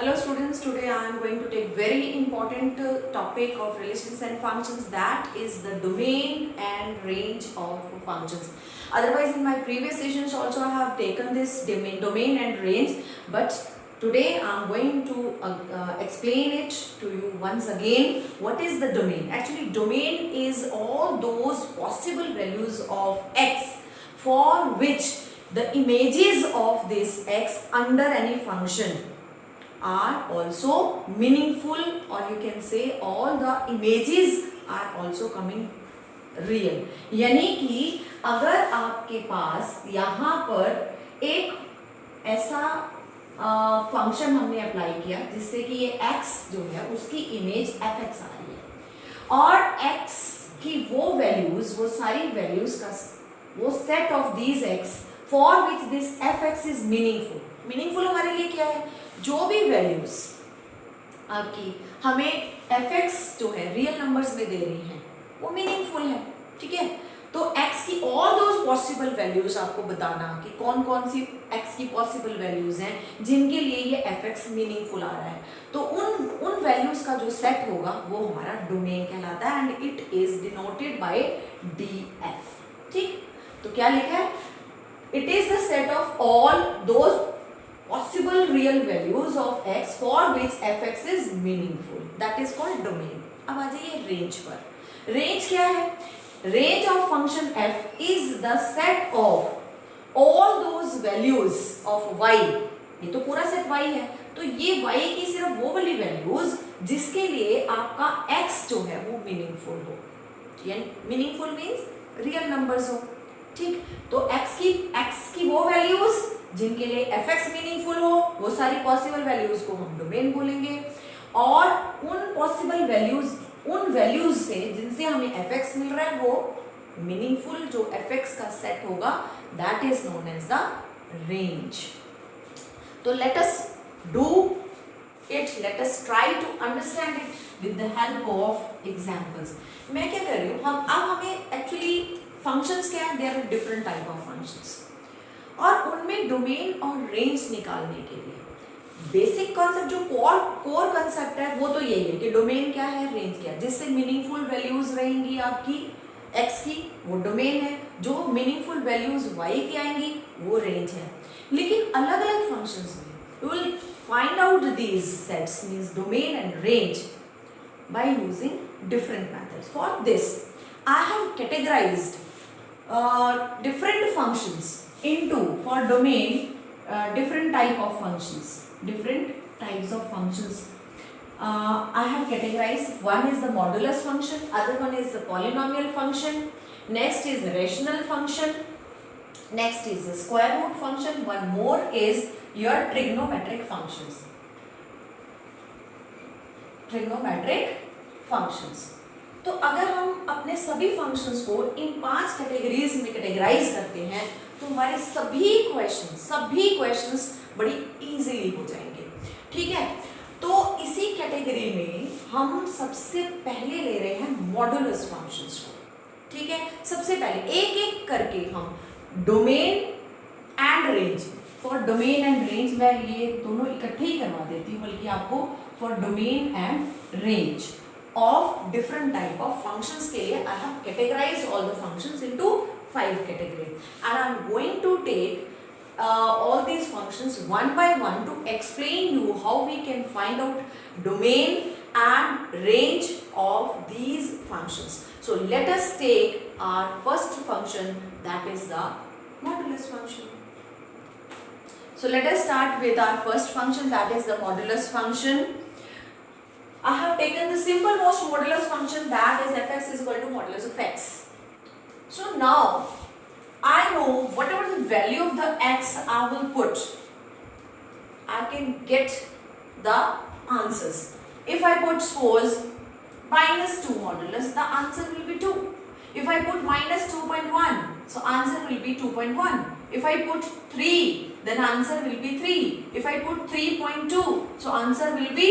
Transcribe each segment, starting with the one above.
Hello students, today I am going to take very important topic of relations and functions, that is the domain and range of functions. Otherwise in my previous sessions also I have taken this domain and range, but today I am going to explain it to you once again. What is the domain? Actually domain is all those possible values of x for which the images of this x under any function are also meaningful, or you can say all the images are also coming real. यानी कि अगर आपके पास यहाँ पर एक ऐसा function हमने apply किया जिससे कि ये x जो है उसकी इमेज fx आ रही है और x की वो वैल्यूज, वो सारी वैल्यूज का वो set of these x for which this fx is meaningful. Meaningful हमारे लिए क्या है? जो भी वैल्यूज आपकी हमें fx जो है रियल नंबर्स में दे रही हैं वो मीनिंगफुल है. ठीक है, तो x की ऑल दोज पॉसिबल वैल्यूज आपको बताना कि कौन कौन सी x की पॉसिबल वैल्यूज हैं जिनके लिए ये fx मीनिंगफुल आ रहा है. तो उन वैल्यूज का जो सेट होगा वो हमारा डोमेन कहलाता है and it is denoted by df. ठीक, तो क्या लिखा है? It is the set of all those possible real values of x for which fx is meaningful, that is called domain. अब आ जाइए रेंज पर. रेंज क्या है? Range of function f is the set of all those values of y. ये तो पूरा set y है, तो ये y की सिर्फ वो वाली वैल्यूज जिसके लिए आपका x जो है वो मीनिंगफुल हो. मीनिंगफुल मीन्स रियल नंबर्स हो. ठीक, तो x की वो वैल्यूज जिनके लिए fx मीनिंगफुल हो, वो सारी पॉसिबल वैल्यूज को हम डोमेन बोलेंगे. और उन पॉसिबल वैल्यूज, उन वैल्यूज से जिनसे हमें fx मिल रहा है वो मीनिंगफुल जो fx का सेट होगा, that is known as the range. तो let us do it, let us try to understand it with the help of examples. मैं क्या कर रही हूँ, अब हमें एक्चुअली फंक्शंस क्या है? There are different type of functions और उनमें डोमेन और रेंज निकालने के लिए बेसिक कॉन्सेप्ट जो कोर कॉन्सेप्ट है वो तो यही है कि डोमेन क्या है, रेंज क्या है. जिससे मीनिंगफुल वैल्यूज रहेंगी आपकी x की वो डोमेन है, जो मीनिंगफुल वैल्यूज y की आएंगी वो रेंज है. लेकिन अलग अलग फंक्शंस में you will find out these sets means domain and range by using different methods. For this I have categorised different functions into, for domain, different type of functions, different types of functions. I have categorized. One is the modulus function, other one is the polynomial function, next is the rational function, next is the square root function, one more is your trigonometric functions. Trigonometric functions. तो अगर हम अपने सभी functions को इन 5 categories में categorise करते हैं तो हमारे सभी क्वेश्चंस बड़ी इजीली हो जाएंगे. ठीक है, तो इसी कैटेगरी में हम सबसे पहले ले रहे हैं मॉडुलस फंक्शंस को. ठीक है, सबसे पहले एक एक करके हम domain and range, for domain and range मैं ये दोनों इकट्ठे ही करवा देती हूँ, बल्कि आपको for domain and range of different type of functions के लिए I have categorized all the functions into 5 categories and I am going to take all these functions one by one to explain you how we can find out domain and range of these functions. So let us take our first function, that is the modulus function. So let us start with our first function, that is the modulus function. I have taken the simple most modulus function, that is fx is equal to modulus of x. So now I know whatever the value of the x I will put, I can get the answers. If I put suppose minus 2 modulus, the answer will be 2. If I put minus 2.1, so answer will be 2.1. If I put 3, then answer will be 3. If I put 3.2, so answer will be,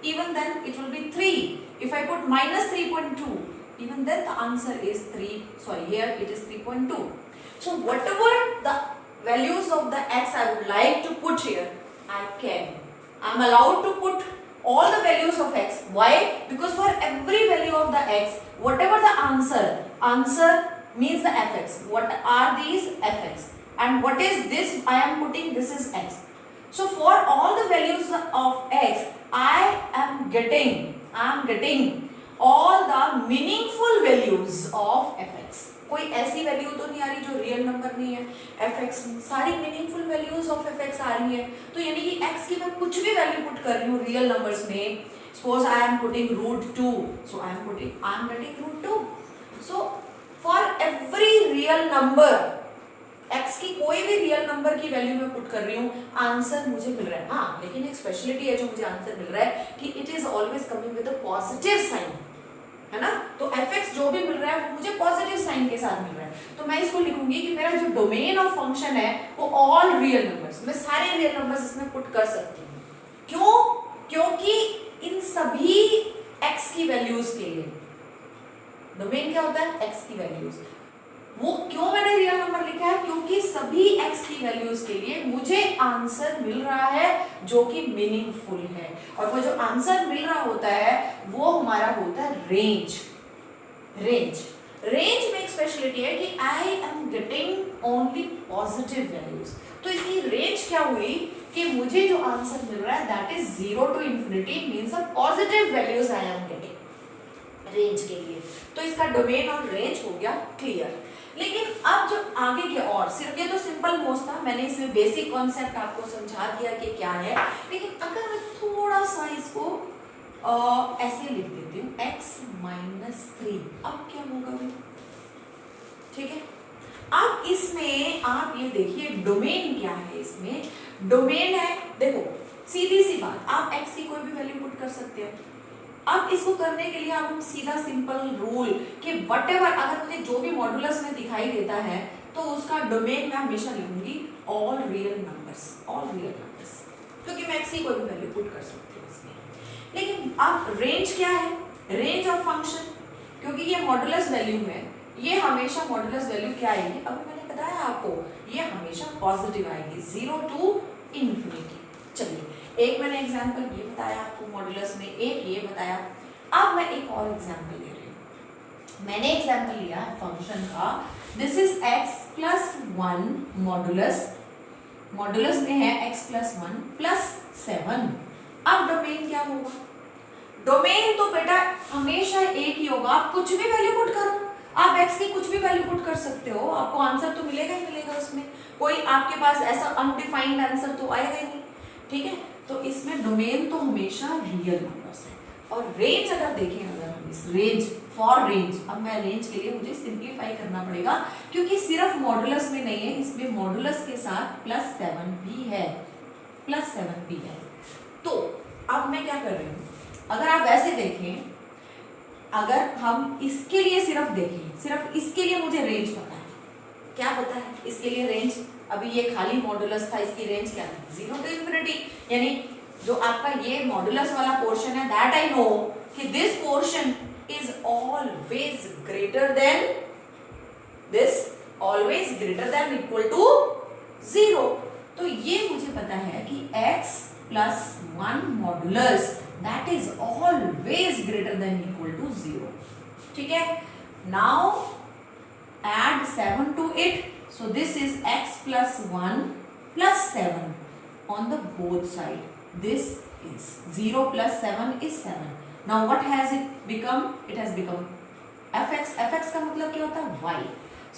even then it will be 3. If I put minus 3.2, even then the answer is 3. Sorry, here it is 3.2. So whatever the values of the x I would like to put here, I can. I am allowed to put all the values of x. Why? Because for every value of the x, whatever the answer means the fx. What are these? Fx. And what is this I am putting? This is x. So for all the values of x, I am getting all the meaningful values of fx. कोई ऐसी value तो नहीं आ रही जो real number नहीं है fx में, सारी मीनिंगफुल वैल्यूज ऑफ fx आ रही है। तो यानी कि x की मैं कुछ भी वैल्यू पुट कर रही हूँ रियल नंबर्स में, suppose I am putting √2, so I am getting √2। So for every real number, x की कोई भी रियल नंबर की वैल्यू मैं पुट कर रही हूँ, आंसर मुझे मिल रहा है। हाँ, लेकिन एक स्पेशलिटी है जो मुझे आंसर मिल रहा है कि it is always coming with a positive sign, है ना। तो fx जो भी मिल रहा है वो मुझे पॉजिटिव साइन के साथ मिल रहा है। तो मैं इसको लिखूंगी कि मेरा जो डोमेन ऑफ फंक्शन है वो ऑल रियल नंबर्स, मैं सारे रियल नंबर्स इसमें पुट कर सकती हूँ। क्यों? क्योंकि इन सभी x की वैल्यूज के लिए डोमेन क्या होता है? x की वैल्यूज। वो क्यों मैंने रियल नंबर लिखा है? क्योंकि सभी x की वैल्यूज के लिए मुझे आंसर मिल रहा है जो कि मीनिंगफुल है, और वो जो आंसर मिल रहा होता है वो हमारा होता है रेंज। रेंज में एक स्पेशलिटी है कि I am getting only positive values. तो इसकी रेंज क्या हुई कि मुझे जो आंसर मिल रहा है that is 0 to infinity, means a positive values I am getting range के लिए। तो इसका डोमेन और रेंज हो गया क्लियर। लेकिन अब जो आगे के और, सिर्फ ये तो सिंपल मोस्ट था, मैंने इसमें बेसिक कॉन्सेप्ट आपको समझा दिया कि क्या है। लेकिन अगर मैं थोड़ा सा इसको ऐसे लिख देती हूँ x - 3, अब क्या होगा भाई? ठीक है, अब इसमें आप ये देखिए डोमेन क्या है। इसमें डोमेन है, देखो सीधी सी बात, आप x की कोई भी वैल्यू पुट कर सकते हो। अब इसको करने के लिए अब हम सीधा सिंपल रूल कि व्हाटएवर, अगर मुझे जो भी मॉडुलस में दिखाई देता है तो उसका डोमेन मैं हमेशा लिखूंगी ऑल रियल नंबर्स, क्योंकि मैं x की कोई भी वैल्यू पुट कर सकती हूँ इसमें। लेकिन अब रेंज क्या है? रेंज ऑफ फंक्शन, क्योंकि ये मॉडुलस वैल्यू है, ये हमेशा मॉडुलस वैल्यू क्या आएगी? अभी मैंने बताया आपको, ये हमेशा पॉजिटिव आएगी, 0 to infinity। चलिए, एक मैंने एग्जांपल ये बताया आपको मॉडुलस में, एक ये बताया। अब मैं एक और एग्जांपल ले रही हूँ। मैंने एग्जांपल लिया फंक्शन का, दिस इज x + 1 मॉडुलस में है x + 1 + 7। अब डोमेन क्या होगा? डोमेन तो बेटा हमेशा एक ही होगा, आप कुछ भी वैल्यू पुट करो, आप x की कुछ भी वैल्यू पुट कर सकते हो, आपको आंसर तो मिलेगा ही मिलेगा। उसमें कोई आपके पास ऐसा अनडिफाइंड आंसर तो आएगा ही नहीं, ठीक है। तो इसमें डोमेन तो हमेशा रियल नंबर्स है। और रेंज अगर देखें, अगर हम इस रेंज, फॉर रेंज, अब मैं रेंज के लिए मुझे सिंप्लीफाई करना पड़ेगा क्योंकि सिर्फ मॉडुलस में नहीं है, इसमें मॉडुलस के साथ +7 भी है, तो अब मैं क्या कर रही हूँ, अगर आप वैसे देखें, अगर हम इसके लिए सिर्फ देखें, सिर्फ इसके लिए मुझे रेंज पता है। क्या पता है इसके लिए रेंज? अभी ये खाली मॉडुलस था, इसकी रेंज क्या है? 0 to infinity। यानी जो आपका ये मॉडुलस वाला पोर्शन है, दैट आई नो कि this portion is always greater than this, always greater than equal to 0। तो ये मुझे पता है कि x + 1 modulus that is always greater than equal to 0। ठीक है, now add 7 to it, so this is x + 1 + 7 on the both side. This is 0 + 7 is 7. Now what has it become? It has become fx. fx का मतलब क्या होता है? y.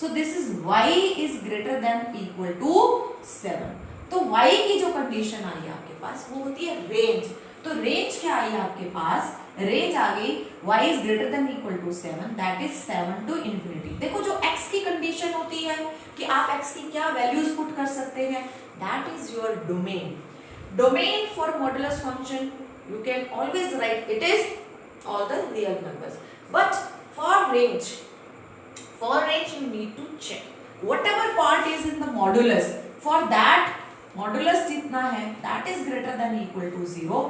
So this is y is greater than equal to 7. तो y की जो condition आई आपके पास वो होती है रेंज। तो रेंज क्या आई आपके पास? रेंज आ गई y is greater than equal to 7, that is 7 to infinity। देखो जो x की कंडीशन होती है कि आप x की क्या वैल्यूज पुट कर सकते हैं, that is your domain। Domain for modulus function you can always write it is all the real numbers, but for range you need to check whatever part is in the modulus, for that modulus जितना है that is greater than equal to 0,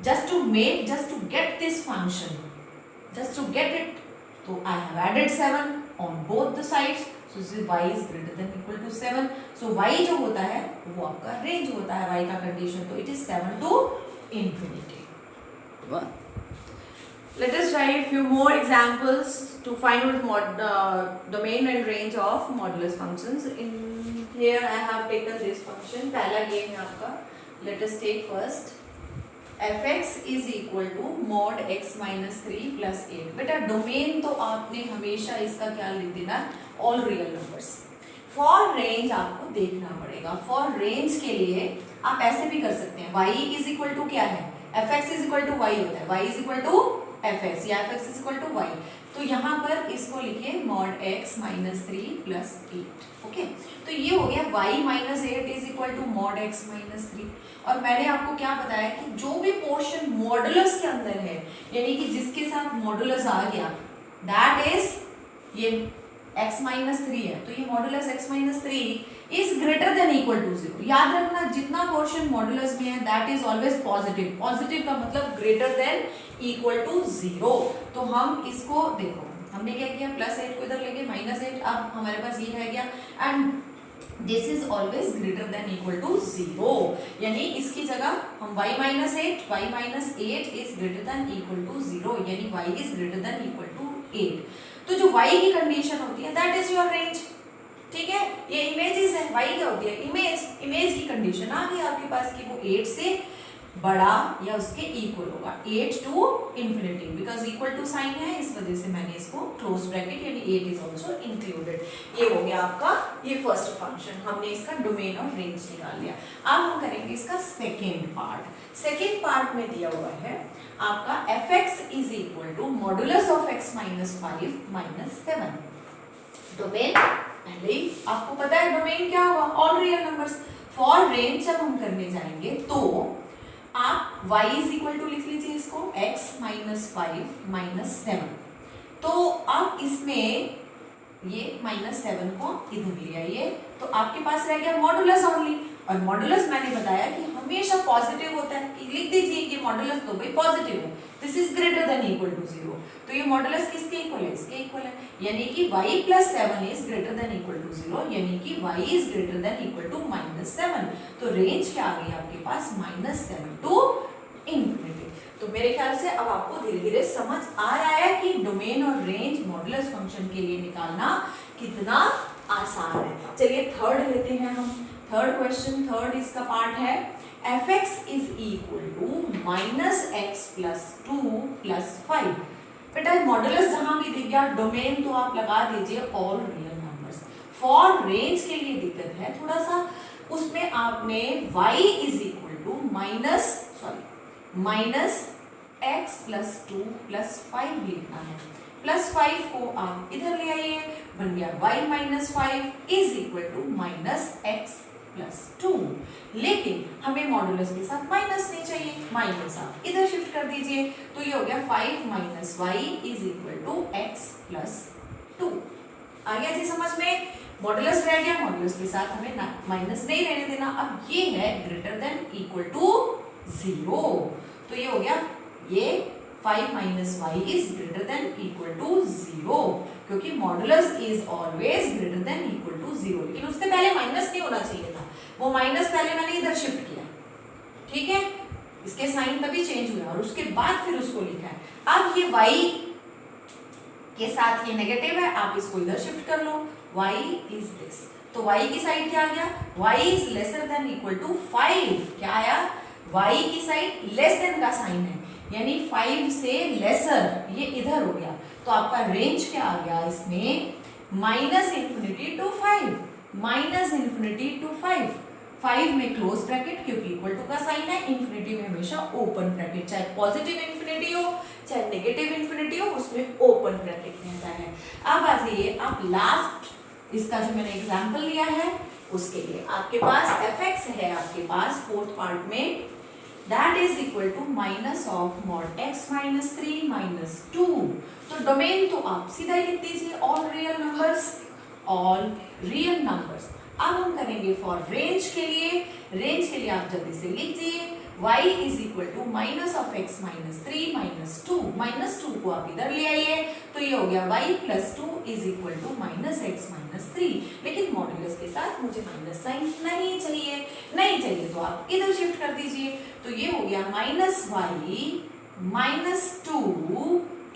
just to get this function, just to get it, so I have added 7 on both the sides, so this y is greater than equal to 7, so y जो होता है वो आपका range होता है y का condition, तो it is 7 to infinity. Let us try a few more examples to find out domain and range of modulus functions. In here I have taken this function. पहला ये है आपका. Let us take first. fx is equal to mod x minus 3 plus 8. बेटा domain तो आपने हमेशा इसका क्या लिख देना, all real numbers. For range आपको देखना पड़ेगा. फॉर रेंज के लिए आप ऐसे भी कर सकते हैं. y इज इक्वल टू क्या है, fx is equal to y होता है. y is equal to fx या fx is equal to y. तो यहाँ पर इसको लिखिए mod x minus 3 plus 8. Okay, तो ये हो गया y minus 8 is equal to mod x minus 3. और मैंने आपको क्या बताया कि जो भी पोर्शन मॉडुलस के अंदर है, यानी कि जिसके साथ मॉडुलस आ गया, दैट इज ये x माइनस 3 है, तो ये modulus x minus 3 is greater than equal to 0. याद रखना, जितना पोर्शन मॉडुलस में है that is always positive. Positive का मतलब ग्रेटर देन इक्वल टू 0. तो हम इसको देखो, हमने क्या किया, प्लस 8 को इधर लेके माइनस 8, अब हमारे पास ये रह गया and this is always greater than equal to 0. यानी इसकी जगह हम y minus 8 is greater than equal to 0, यानी y is greater than equal to 8. तो जो y की कंडीशन होती है दैट इज योर रेंज. ठीक है, ये इमेजेस है. y क्या होती है, इमेज की कंडीशन आ गई आपके पास कि वो 8 से बड़ा या उसके इक्वल होगा. 8 to infinity, because equal to sign है, इस वजह से मैंने इसको क्लोज ब्रैकेट यानी 8 इज आल्सो इंक्लूडेड. ये हो गया आपका ये फर्स्ट फंक्शन. हमने इसका डोमेन और रेंज निकाल लिया. अब हम करेंगे इसका सेकेंड पार्ट. सेकेंड पार्ट में दिया हुआ है आपका fx is equal to modulus of x minus 5 minus 7. Domain पहले ही आपको पता है डोमेन क्या होगा, all real numbers. For range जब हम करने जाएंगे तो आप y इज इक्वल टू लिख लीजिए इसको x माइनस 5 माइनस 7. तो आप इसमें ये माइनस 7 को इधर ले आइए, तो आपके पास रह गया मॉडुलस ओनली. और मॉडुलस मैंने बताया कि हमेशा पॉजिटिव होता है, कि लिख दीजिए ये मॉडुलस तो भाई पॉजिटिव है, this is greater than equal to 0. तो ये मॉडुलस किसके इक्वल है, इसके इक्वल है, यानी कि y plus 7 is greater than equal to 0, यानी कि y is greater than equal to minus 7. तो रेंज क्या आ गई आपके पास, माइनस 7 टू इंफिनिटी. तो मेरे ख्याल से अब आपको धीरे धीरे समझ आ रहा है कि डोमेन और रेंज मॉडुलस फंक्शन के लिए निकालना कितना आसान है. चलिए थर्ड लेते हैं हम. थर्ड क्वेश्चन, थर्ड इसका पार्ट है fx is equal to minus X plus 2 plus 5. बेटा मॉडुलस जहां भी दिख गया, डोमेन तो आप लगा दीजिए all real numbers. For range के लिए दिक्कत है थोड़ा सा, उसमें आपने y is equal to minus X plus 2 plus 5 लिखना है. प्लस 5 को आप इधर ले आइए, बन गया y minus 5 is equal to minus X plus 2. लेकिन हमें मॉडुलस के साथ माइनस नहीं चाहिए, माइनस आप इधर शिफ्ट कर दीजिए, तो ये हो गया 5 minus y is equal to x plus 2. आ गया जी समझ में. मॉडुलस रह गया, मॉडुलस के साथ हमें माइनस नहीं रहने देना. अब ये है ग्रेटर देन इक्वल टू 0, तो ये हो गया ये 5 minus y is greater than equal to 0, क्योंकि modulus is always greater than equal to 0. लेकिन उससे पहले माइनस नहीं होना चाहिए था, वो माइनस पहले मैंने इधर शिफ्ट किया. ठीक है, इसके साइन तभी चेंज हुआ और उसके बाद फिर उसको लिखा है. अब ये y के साथ ये नेगेटिव है, आप इसको इधर शिफ्ट कर लो. y इज दिस, तो y की साइड क्या आ गया, y is lesser than equal to 5. क्या आया, y की साइड लेस देन का साइन है, यानी 5 से लेसर, ये इधर हो गया. तो आपका रेंज क्या आ गया इसमें, minus infinity to 5, minus infinity to 5. 5 में क्लोज ब्रैकेट क्योंकि इक्वल टू का साइन है, इंफिनिटी में हमेशा ओपन ब्रैकेट, चाहे पॉजिटिव इंफिनिटी हो चाहे नेगेटिव इंफिनिटी हो, उसमें ओपन ब्रैकेट रहता है. अब आ जाइए आप लास्ट, इसका जो मैंने एग्जांपल लिया है उसके लिए. आपके पास fx है, आपके पास फोर्थ पार्ट में, that is equal to minus of mod x minus 3 minus 2. तो डोमेन तो आप सीधा ही लिख दीजिए all real numbers, all real numbers. अब हम करेंगे फॉर रेंज के लिए. रेंज के लिए आप जल्दी से लीजिए y is equal to minus of x minus 3 minus 2, minus 2 को आप इधर ले आइए तो ये हो गया y plus 2 is equal to minus x minus 3। लेकिन मॉड्यूलस के साथ मुझे माइनस साइन नहीं चाहिए, नहीं चाहिए तो आप इधर शिफ्ट कर दीजिए, तो ये हो गया minus y minus 2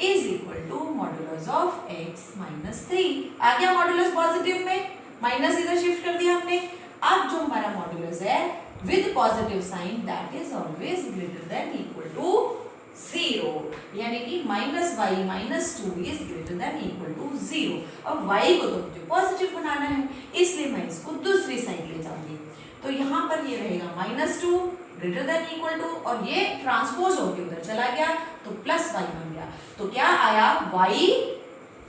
is equal to modulus of x minus 3। आ गया मॉड्यूलस पॉजिटिव में, माइनस इधर शिफ्ट कर दिया हमने। अब जो हमारा मॉड्यूलस है with positive sign that is always greater than equal to 0, यानी कि minus y minus 2 is greater than equal to 0। अब y को तो मुझे पॉजिटिव बनाना है, इसलिए मैं इसको दूसरी साइड ले जाऊंगी, तो यहाँ पर ये रहेगा minus 2 greater than equal to, और ये ट्रांसपोज होकर उधर चला गया तो प्लस y बन गया। तो क्या आया y,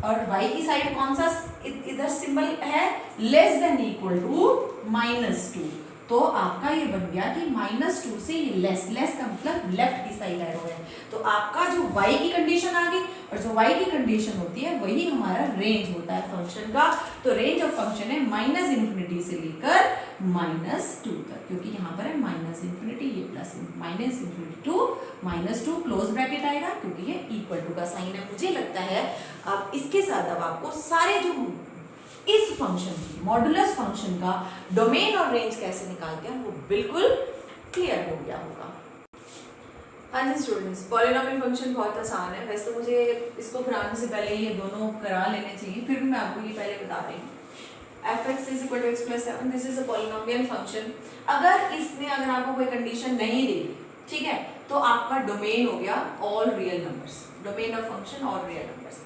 और y की साइड कौन सा इधर सिंबल है, less than equal to minus 2, तो आपका ये बन गया कि माइनस 2 से ये लेस, लेस का मतलब लेफ्ट की साइड एरो है, तो आपका जो y की कंडीशन आ गई, और जो y की कंडीशन होती है वही हमारा रेंज होता है फंक्शन का। तो रेंज ऑफ फंक्शन है माइनस इन्फिनिटी से लेकर माइनस 2 तक, क्योंकि यहाँ पर है माइनस इन्फिनिटी, ये plus minus infinity to minus 2 close bracket आएगा, क्योंकि ये इक्वल टू का साइन है। मुझे लगता है अब इसके साथ अब आपको सारे जो इस फंक्शन की मॉडुलस फंक्शन का डोमेन और रेंज कैसे निकालते हैं वो बिल्कुल क्लियर हो गया होगा। हाँ जी स्टूडेंट्स, पॉलिनोमियल फंक्शन बहुत आसान है, वैसे तो मुझे इसको कराने से पहले ये दोनों करा लेने चाहिए, फिर भी मैं आपको ये पहले बता रही हूँ। fx is equal to x plus 7, this is a polynomial function. अगर इसमें अगर आपको कोई कंडीशन नहीं दी, ठीक है, तो आपका डोमेन हो गया all real numbers, domain of function all real numbers.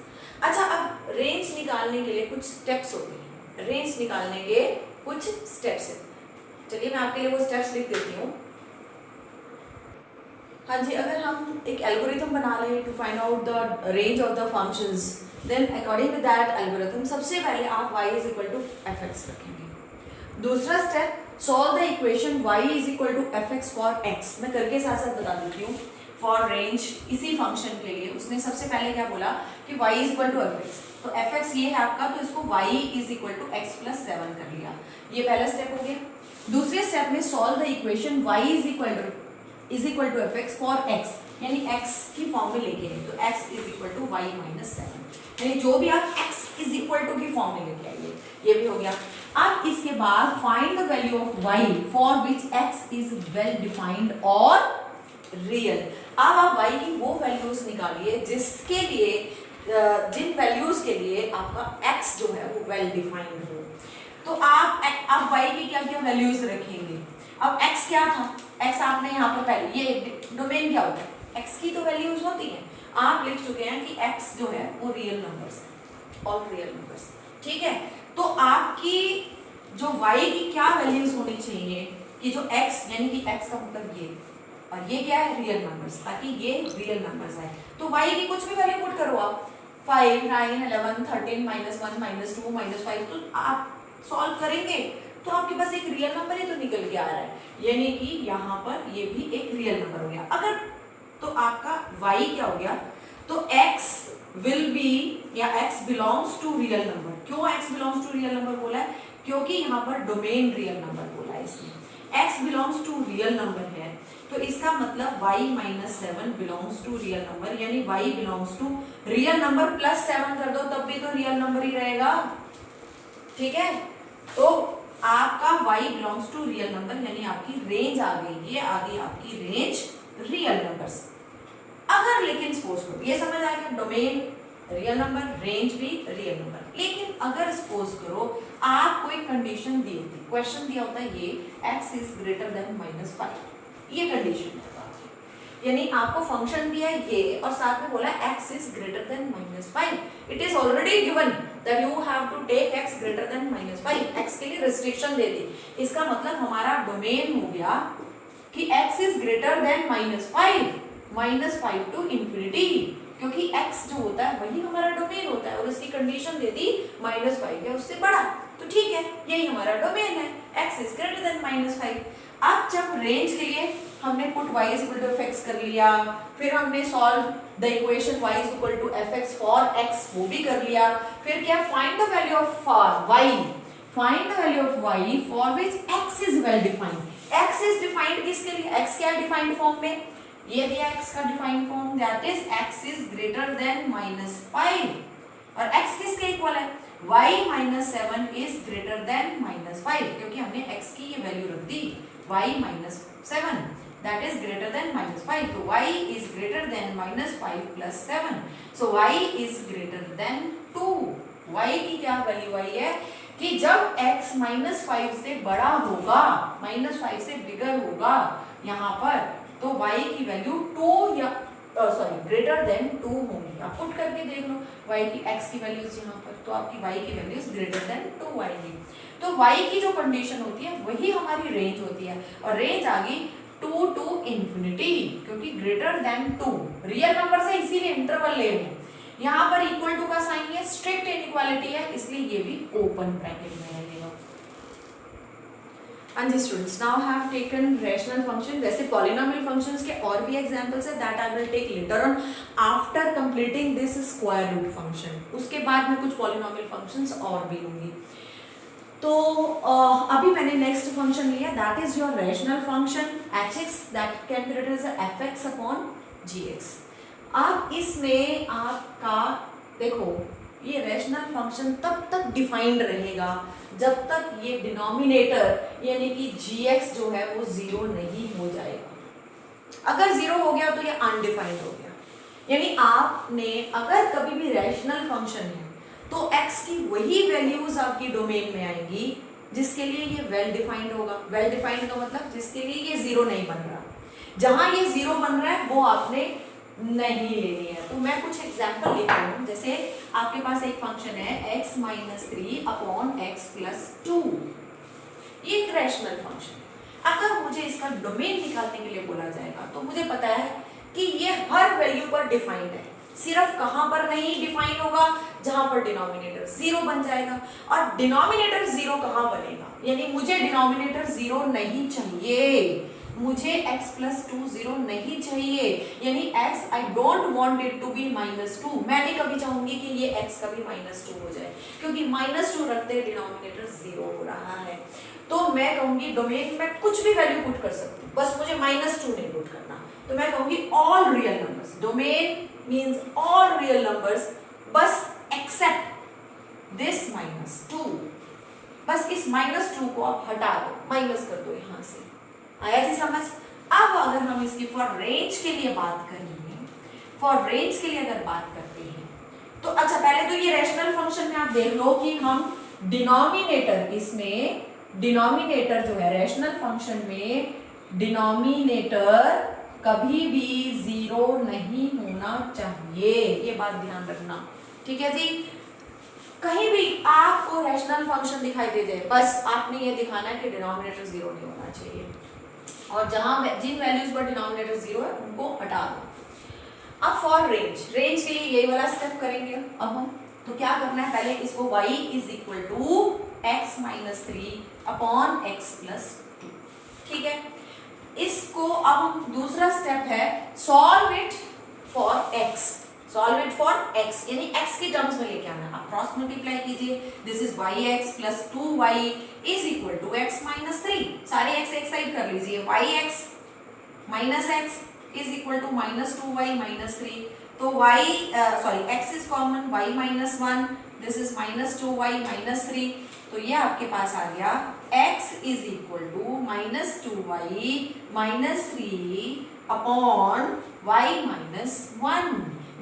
अच्छा, अब रेंज निकालने के लिए कुछ स्टेप्स होते हैं, रेंज निकालने के कुछ स्टेप्स हैं, चलिए मैं आपके लिए वो स्टेप्स लिख देती हूँ। हाँ जी, अगर हम एक एल्गोरिथम बना रहे हैं to find out the range of the functions, then according to that algorithm सबसे पहले आप y is equal to fx रखेंगे। दूसरा step, solve the equation y is equal to fx for x। मैं करके साथ साथ बता देती हूँ। फॉर रेंज इसी फंक्शन के लिए उसने सबसे पहले क्या बोला कि y is equal to fx, तो fx ये है आपका, तो इसको y is equal to x plus 7 कर लिया, ये पहला स्टेप हो गया। दूसरे स्टेप में solve the equation y is equal to fx for x, यानी x की फॉर्म में लेके आए, तो x is equal to y minus 7, यानी जो भी आप x इज इक्वल टू की फॉर्म में लेके आइए, ये भी हो गया। अब इसके बाद find the value of y for which x is well defined और रियल। अब आप y की वो वैल्यूज निकालिए जिसके लिए जिन वैल्यूज के लिए आपका x जो है वो वेल डिफाइंड हो। तो आप y की क्या क्या वैल्यूज रखेंगे। अब x क्या था, x आपने यहाँ पर पहले ये डोमेन क्या होता है, x की तो वैल्यूज होती हैं, आप लिख चुके हैं कि x जो है वो रियल नंबर्स है, ऑल रियल नंबर्स, ठीक है। तो आपकी जो y की क्या वैल्यूज होनी चाहिए कि जो x यानी कि x का मतलब ये और ये क्या है रियल नंबर्स, ताकि ये रियल नंबर्स आए। तो y की कुछ भी वैल्यू पुट करो आप, 5, 9, 11, 13, -1, -2, -5, तो आप सॉल्व करेंगे तो आपके पास एक रियल नंबर ही तो निकल के आ रहा है, यानी कि यहाँ पर ये भी एक रियल नंबर हो गया। अगर तो आपका y क्या हो गया, तो x विल बी या x belongs to real number. क्यों x belongs to real number बोला है, क्योंकि यहाँ पर डोमेन रियल नंबर बोला है, इसलिए x belongs to real number है, तो इसका मतलब y minus 7 belongs to real number, यानी y belongs to real number plus 7 कर दो तब भी तो रियल नंबर ही रहेगा, ठीक है। तो आपका y belongs to real number, यानी आपकी रेंज आ गई, ये आ गई आपकी रेंज रियल नंबर्स। अगर लेकिन सपोज करो, ये समझ आएगा, डोमेन रियल नंबर, रेंज भी रियल नंबर, लेकिन अगर सपोज करो आपको एक कंडीशन दी होती, क्वेश्चन दिया होता है ये x इज ग्रेटर देन -5, ये कंडीशन है आपकी, यानी आपको फंक्शन दिया है ये और साथ में बोला x is greater than -5, it is already given that you have to take x greater than -5, x के लिए रिस्ट्रिक्शन दे दी, इसका मतलब हमारा डोमेन हो गया कि x is greater than -5 to infinity, क्योंकि x जो होता है वही हमारा डोमेन होता है और इसकी कंडीशन दे दी -5 या उससे बड़ा, तो ठीक है, यही हमारा डोमेन है, x इज ग्रेटर देन -5। अब जब रेंज के लिए हमने put y is equal to fx कर लिया, फिर हमने solve the equation y is equal to fx for x, वो भी कर लिया, फिर क्या find the value of y, find the value of y for which x is well defined, x is defined किसके लिए, x क्या है डिफाइंड फॉर्म में, ये दिया x का defined form, that is x is greater than -5, और x किसके इक्वल है, y -7 इज ग्रेटर देन -5, क्योंकि हमने x की ये वैल्यू रख दी y -7 that is greater than -5, तो y is greater than -5 + 7, so y is greater then 2। y की क्या वैल्यू आई है कि जब x -5 से बड़ा होगा, -5 से बिगर होगा यहाँ पर, तो y की वैल्यू 2 या ग्रेटर देन 2 होंगी। आप पुट करके देख लो y की x की वैल्यूज यहाँ पर, तो आपकी y की वैल्यूज ग्रेटर देन 2 आएगी। तो y की जो कंडीशन होती है वही हमारी रेंज होती है, और रेंज आ गई 2 to इंफिनिटी, क्योंकि ग्रेटर देन 2 रियल नंबर से इसीलिए इंटरवल ले रहे हैं। यहाँ पर इक्वल टू का साइन है, स्ट्रिक्ट इनइक्वालिटी है, इसलिए ये भी ओपन ब्रैकेट में रहेगा। And the students now have taken rational function. वैसे polynomial functions के और भी examples है, that I will take later on after completing this square root function. उसके बाद मैं कुछ polynomial functions और भी लूँगी। तो अभी मैंने next function लिया, that is your rational function hx that can be written as fx upon gx. अब इसमें आपका देखो ये रैशनल फंक्शन तब तक डिफाइंड रहेगा जब तक ये डिनोमिनेटर यानी कि gx जो है वो 0 नहीं हो जाएगा। अगर 0 हो गया तो ये अनडिफाइंड हो गया, यानी आपने अगर कभी भी रैशनल फंक्शन है तो x की वही वैल्यूज आपकी डोमेन में आएंगी जिसके लिए ये वेल डिफाइंड होगा। वेल डिफाइंड का मतलब जिसके लिए ये 0 नहीं बन रहा, जहां ये 0 बन रहा है वो आपने नहीं लेनी है। तो मैं कुछ एग्जांपल लिख रही हूँ, जैसे आपके पास एक फंक्शन है x -3 अपॉन x + 2, ये एक रैशनल फंक्शन है। अगर मुझे इसका डोमेन निकालने के लिए बोला जाएगा तो मुझे पता है कि ये हर वैल्यू पर डिफाइंड है, सिर्फ कहाँ पर नहीं डिफाइन होगा, जहां पर डिनोमिनेटर 0 बन जाएगा। और डिनोमिनेटर 0 कहाँ बनेगा, यानी मुझे डिनोमिनेटर 0 नहीं चाहिए, मुझे x + 2 0 नहीं चाहिए, यानी x I don't want it to be -2। मैं नहीं कभी चाहूंगी कि ये x कभी -2 हो जाए, क्योंकि -2 रखते डिनोमिनेटर 0 हो रहा है। तो मैं कहूंगी डोमेन में कुछ भी वैल्यू पुट कर सकती हूँ, बस मुझे -2 नहीं पुट करना। तो मैं कहूंगी all real numbers, domain means all real numbers, बस एक्सेप्ट दिस -2, बस इस -2 को आप हटा दो, माइनस कर दो यहाँ से। आया जी समझ। अब अगर हम इसकी फॉर रेंज के लिए बात करेंगे, फॉर रेंज के लिए अगर बात करते हैं तो अच्छा पहले तो ये रैशनल फंक्शन में आप देख लो कि हम डिनोमिनेटर, इसमें डिनोमिनेटर जो है रैशनल फंक्शन में डिनोमिनेटर कभी भी 0 नहीं होना चाहिए, ये बात ध्यान रखना, ठीक है जी। कहीं भी आपको रैशनल फंक्शन दिखाई दे जाए, बस आपने ये दिखाना है कि डिनोमिनेटर 0 नहीं होना चाहिए, और जहां जिन वैल्यूज पर डिनोमिनेटर 0 है उनको हटा दो। अब फॉर रेंज, रेंज के लिए यही वाला स्टेप करेंगे। अब हम तो क्या करना है, पहले इसको y = x -3 अपॉन x + 2, ठीक है। इसको अब हम दूसरा स्टेप है solve it for x, solve it for x यानी x की टर्म्स में लेके आना। आप क्रॉस मल्टीप्लाई कीजिए, this is yx + 2y = x -3, सारे x एक साइड कर लीजिए, yx - x = -2y - 3, तो x is common, y - 1, this is -2y - 3, तो ये आपके पास आ गया x = -2y - 3 अपॉन y - 1।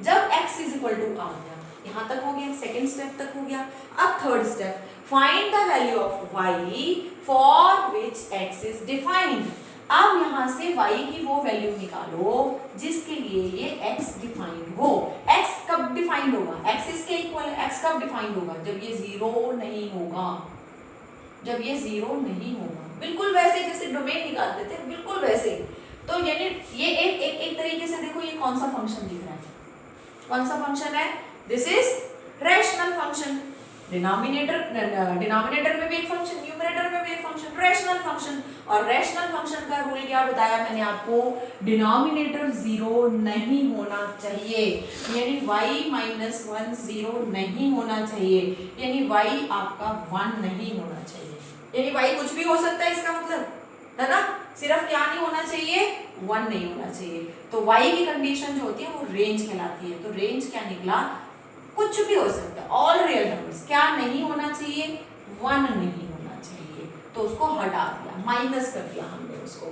जब x आ गया, यहाँ तक हो गया, सेकेंड स्टेप तक हो गया। अब third step, find the value of y for which x is defined. अब यहाँ से y की वो वैल्यू निकालो जिसके लिए ये x डिफाइंड हो। x कब डिफाइंड होगा, x इसके इक्वल है, x कब डिफाइंड होगा, जब ये 0 नहीं होगा, जब ये 0 नहीं होगा, बिल्कुल वैसे जैसे डोमेन निकालते थे, बिल्कुल वैसे। तो यानी ये एक तरीके से देखो ये कौन सा फंक्शन दिख रहा है, कौन सा फंक्शन है, this is rational function. Denominator में भी एक फंक्शन, न्यूमरेटर में भी एक फंक्शन, रैशनल फंक्शन। और रैशनल फंक्शन का रूल क्या बताया मैंने आपको, डिनोमिनेटर 0 नहीं होना चाहिए, यानी y - 1 0 नहीं होना चाहिए, यानी y आपका 1 नहीं होना चाहिए, यानी y कुछ भी हो सकता है, इसका मतलब है ना, सिर्फ क्या नहीं होना चाहिए, 1 नहीं होना चाहिए। तो y की कंडीशन जो होती है वो रेंज कहलाती है। तो रेंज क्या निकला, कुछ भी हो सकता है, ऑल रियल नंबर्स। क्या नहीं होना चाहिए, 1 नहीं होना चाहिए, तो उसको हटा दिया, माइनस कर दिया हमने उसको।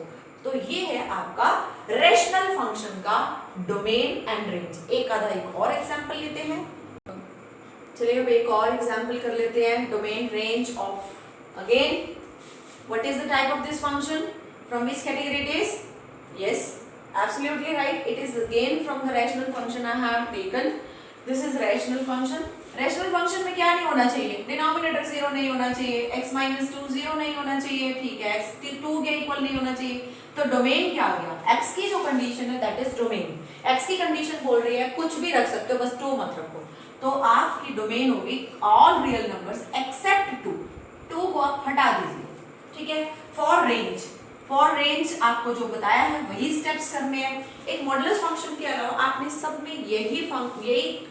तो ये है आपका रेशनल फंक्शन का डोमेन एंड रेंज। एक और एग्जांपल लेते हैं। चलिए अब एक और एग्जांपल कर लेते हैं, domain range of again what is the type of this function, from which category it is, yes, absolutely right, it is again from the rational function I have taken. This is rational function. rational function में क्या नहीं होना चाहिए, denominator 0 नहीं होना चाहिए, x minus 2 0 नहीं होना चाहिए, ठीक है, x 2 के इक्वल नहीं होना चाहिए। तो डोमेन क्या आ गया, x की जो कंडीशन है दैट इज डोमेन। x की कंडीशन बोल रही है कुछ भी रख सकते हो, बस 2 मत रखो। तो आपकी डोमेन होगी ऑल रियल नंबर्स एक्सेप्ट 2, 2 को आप हटा दीजिए, ठीक है। फॉर रेंज आपको जो बताया है वही स्टेप्स करने हैं। एक मॉडुलस फंक्शन के अलावा आपने सब में यही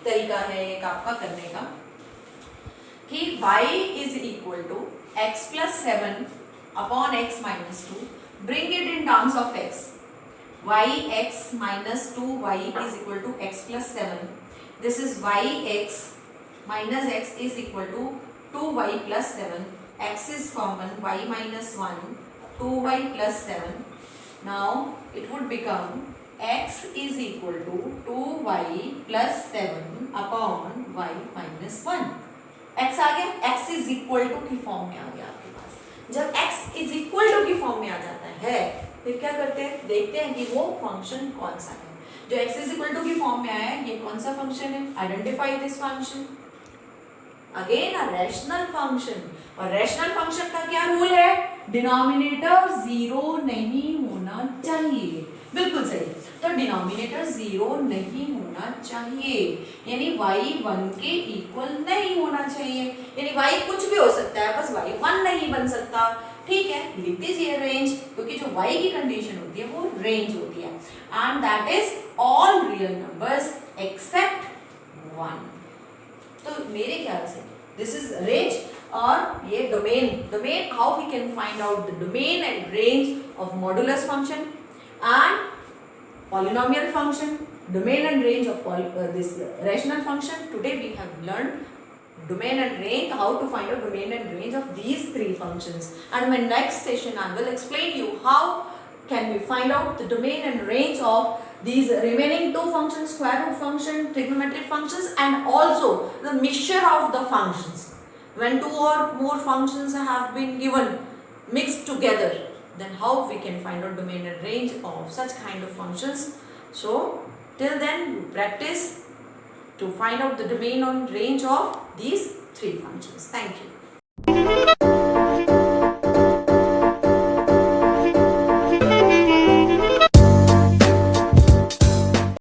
तरीका है एक आपका करने का कि y is equal to x plus 7 upon x minus 2, bring it in terms of x, yx minus 2y is equal to x plus 7. This is yx minus x is equal to 2y plus 7. X is common, y minus 1, 2y plus 7. Now it would become x is equal to 2y plus 7 upon y minus 1. x आ गया, x is equal to की form में आ गया आपके पास। जब x is equal to की form में आ जाता है फिर क्या करते हैं, देखते हैं कि वो फंक्शन कौन सा है। जो x is equal to की फॉर्म में आया है ये कौन सा फंक्शन है, identify this function. Again a rational function, और रैशनल फंक्शन का क्या रूल है, डिनोमिनेटर 0 नहीं होना चाहिए। बिल्कुल सही, तो डिनोमिनेटर 0 नहीं होना चाहिए, यानी y 1 के इक्वल नहीं होना चाहिए, यानी y कुछ भी हो सकता है, बस y 1 नहीं बन सकता। ठीक है, लिख दीजिए रेंज, क्योंकि जो y की कंडीशन होती है वो रेंज होती है, and that is all real numbers accept 1। तो मेरे ख्याल से दिस इज रेंज, और ये domain how we can find out the domain and range of modulus function and polynomial function, domain and range of this rational function. Today we have learned domain and range, how to find out domain and range of these three functions, and in my next session I will explain you how can we find out the domain and range of these remaining two functions, square root function, trigonometric functions, and also the mixture of the functions. When two or more functions have been given mixed together, then how we can find out domain and range of such kind of functions. So till then you practice to find out the domain and range of these three functions. Thank you.